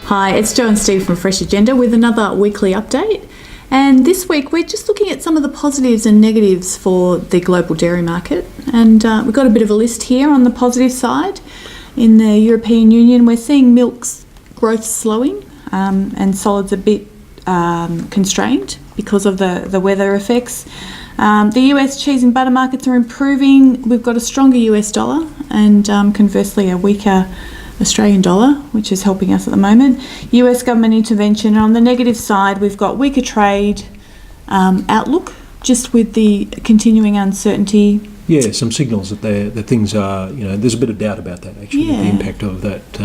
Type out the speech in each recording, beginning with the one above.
Hi, it's Jo and Steve from Freshagenda with another weekly update. And this week we're just looking at some of the positives and negatives for the global dairy market. And we've got a bit of a list here on the positive side. In the European Union, we're seeing milk's growth slowing and solids a bit constrained because of the weather effects. The US cheese and butter markets are improving. We've got a stronger US dollar and conversely a weaker Australian dollar, which is helping us at the moment. US government intervention. And on the negative side, we've got weaker trade outlook, just with the continuing uncertainty. Yeah, some signals that things are, there's a bit of doubt about that actually, the impact of that,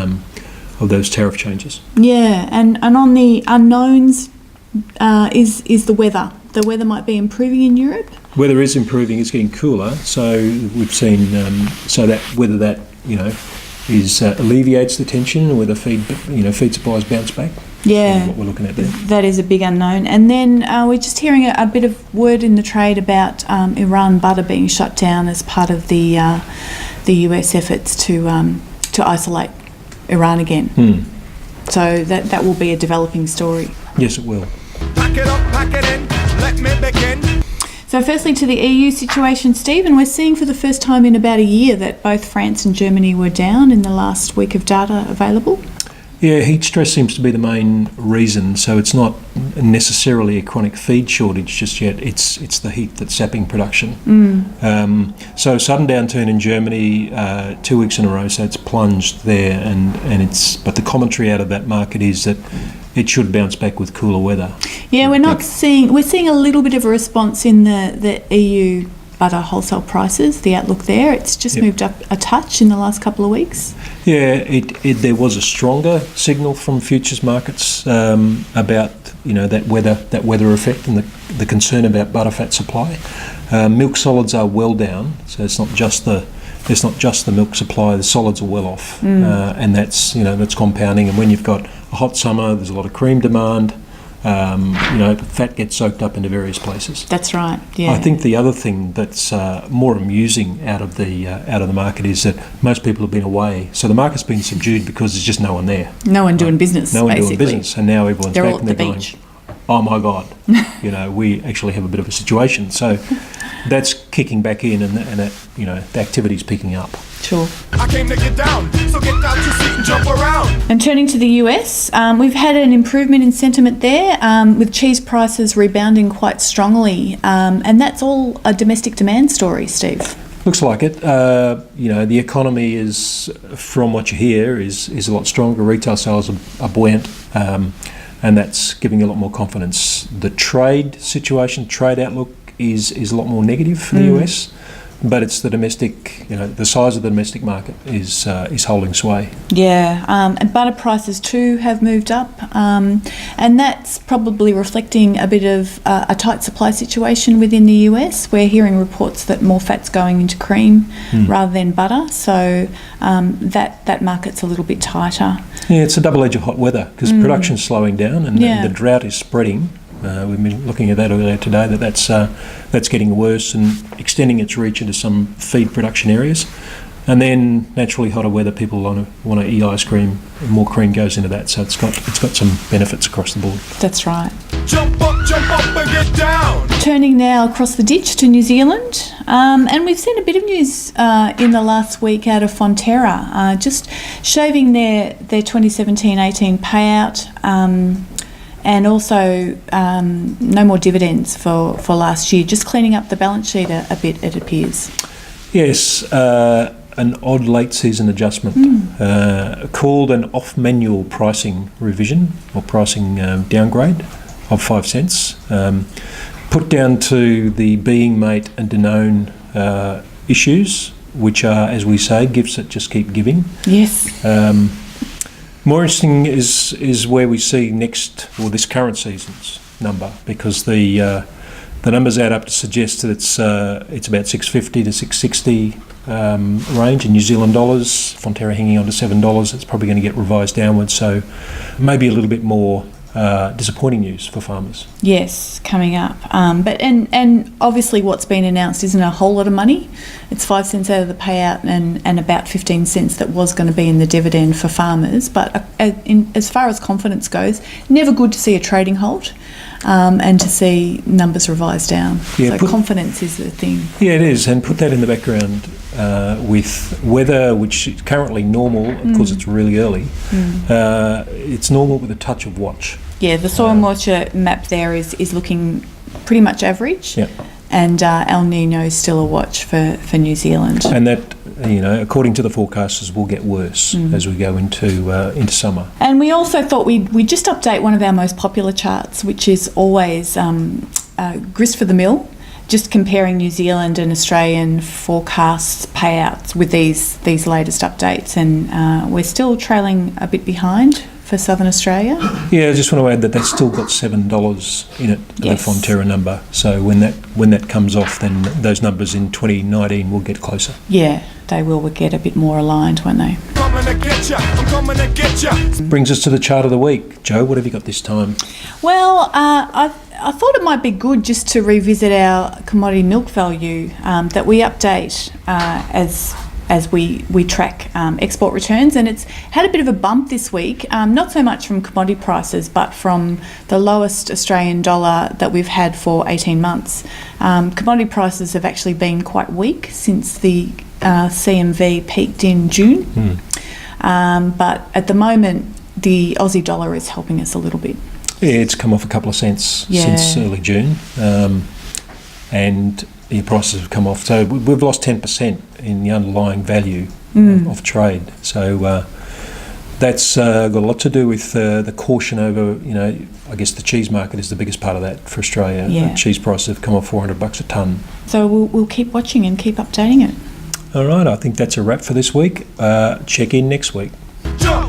of those tariff changes. Yeah, and on the unknowns is the weather. The weather might be improving in Europe. Weather is improving, it's getting cooler, so we've seen, so that whether that, alleviates the tension, whether feed supplies bounce back. Yeah, what we're looking at there. That is a big unknown. And then we're just hearing a bit of word in the trade about Iran butter being shut down as part of the US efforts to isolate Iran again. So that will be a developing story. Yes, it will. Pack it up, pack it in, let me begin. So firstly to the EU situation, Steve, and we're seeing for the first time in about a year that both France and Germany were down in the last week of data available. Yeah, heat stress seems to be the main reason, so it's not necessarily a chronic feed shortage just yet, it's the heat that's sapping production. So sudden downturn in Germany 2 weeks in a row, so it's plunged there, but the commentary out of that market is that it should bounce back with cooler weather. Yeah, we're seeing a little bit of a response in the EU butter wholesale prices, the outlook there. It's just moved up a touch in the last couple of weeks. Yeah, there was a stronger signal from futures markets about that weather effect and the concern about butterfat supply. Milk solids are well down, so it's not just the milk supply. The solids are well off, and that's compounding. And when you've got a hot summer, there's a lot of cream demand. Fat gets soaked up into various places. That's right. Yeah. I think the other thing that's more amusing out of the market is that most people have been away, so the market's been subdued because there's just no one there. No one doing business. No one doing business, and now everyone's they're back all and at they're the going, beach. "Oh my God, we actually have a bit of a situation." So that's kicking back in, and the activity's picking up. Sure. I came to get down, so get down your seat and jump around. And turning to the US, we've had an improvement in sentiment there, with cheese prices rebounding quite strongly, and that's all a domestic demand story, Steve. Looks like it. The economy is, from what you hear, is a lot stronger. Retail sales are buoyant, and that's giving a lot more confidence. The trade situation, trade outlook is a lot more negative for the US. But it's the domestic, the size of the domestic market is holding sway. Yeah, and butter prices too have moved up, and that's probably reflecting a bit of a tight supply situation within the US. We're hearing reports that more fat's going into cream rather than butter, so that market's a little bit tighter. Yeah, it's a double edge of hot weather because production's slowing down and the drought is spreading. We've been looking at that earlier today, that's getting worse and extending its reach into some feed production areas. And then naturally hotter weather, people want to eat ice cream, and more cream goes into that, so it's got some benefits across the board. That's right. Jump up and get down. Turning now across the ditch to New Zealand, and we've seen a bit of news in the last week out of Fonterra, just shaving their 2017-18 payout. And also no more dividends for last year, just cleaning up the balance sheet a bit, it appears. Yes, an odd late season adjustment called an off-manual pricing revision or pricing downgrade of 5 cents, put down to the being, mate and Danone issues, which are, as we say, gifts that just keep giving. Yes. More interesting is where we see this current season's number, because the numbers add up to suggest that it's about 650 to 660 range in New Zealand dollars. Fonterra hanging on to $7. It's probably going to get revised downwards, so maybe a little bit more disappointing news for farmers. Yes, coming up. But obviously what's been announced isn't a whole lot of money. It's 5 cents out of the payout and about 15 cents that was going to be in the dividend for farmers. But as far as confidence goes, never good to see a trading halt and to see numbers revised down. Yeah, so confidence is the thing. Yeah, it is. And put that in the background with weather, which is currently normal, of course it's really early. It's normal with a touch of watch. Yeah, the soil moisture map there is looking pretty much average. Yeah. And El Nino is still a watch for New Zealand. And that, according to the forecasters, will get worse as we go into summer. And we also thought we'd just update one of our most popular charts, which is always grist for the mill, just comparing New Zealand and Australian forecasts payouts with these latest updates. And we're still trailing a bit behind for Southern Australia. Yeah, I just want to add that that's still got $7 in it, Yes. the Fonterra number. So when that comes off, then those numbers in 2019 will get closer. Yeah, they will get a bit more aligned, won't they? Coming to get ya, I'm coming to get ya. Brings us to the chart of the week. Joe, what have you got this time? Well, I thought it might be good just to revisit our commodity milk value that we update as we track export returns, and it's had a bit of a bump this week, not so much from commodity prices but from the lowest Australian dollar that we've had for 18 months. Commodity prices have actually been quite weak since the CMV peaked in June, but at the moment the Aussie dollar is helping us a little bit. Yeah, it's come off a couple of cents since early June, and the prices have come off. So we've lost 10% in the underlying value of trade. So that's got a lot to do with the caution over, I guess the cheese market is the biggest part of that for Australia. Yeah. The cheese prices have come off $400 a tonne. So we'll keep watching and keep updating it. All right, I think that's a wrap for this week. Check in next week. Jump.